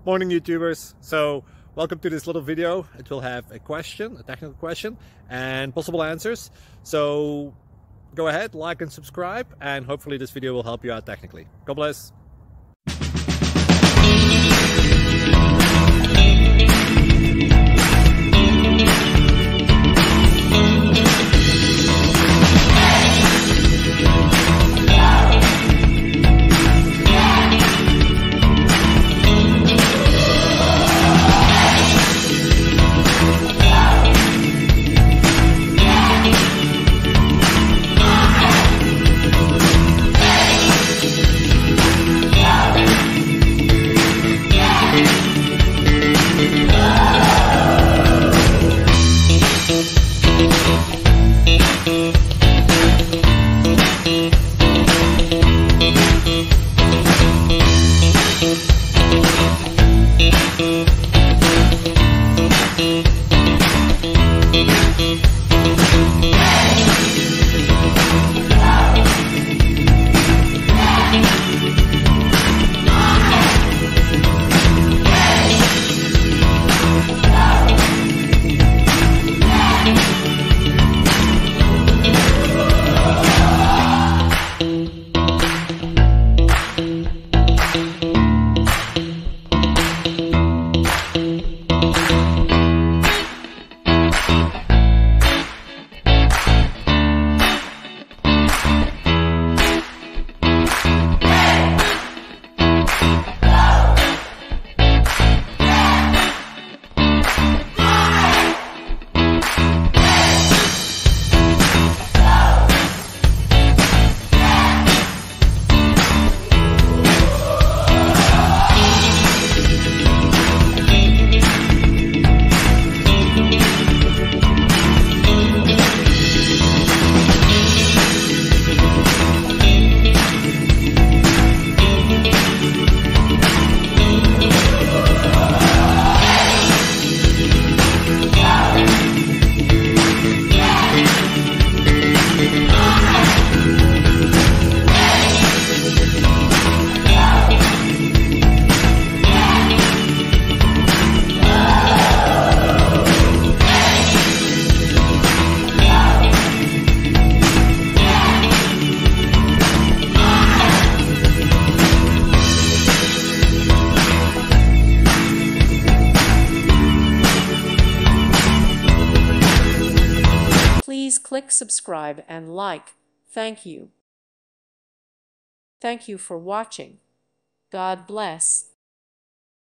Morning YouTubers. So welcome to this little video. It will have a question, a technical question, and possible answers. So go ahead, like and subscribe, and hopefully this video will help you out technically. God bless. Please click subscribe and like. Thank you. Thank you for watching. God bless.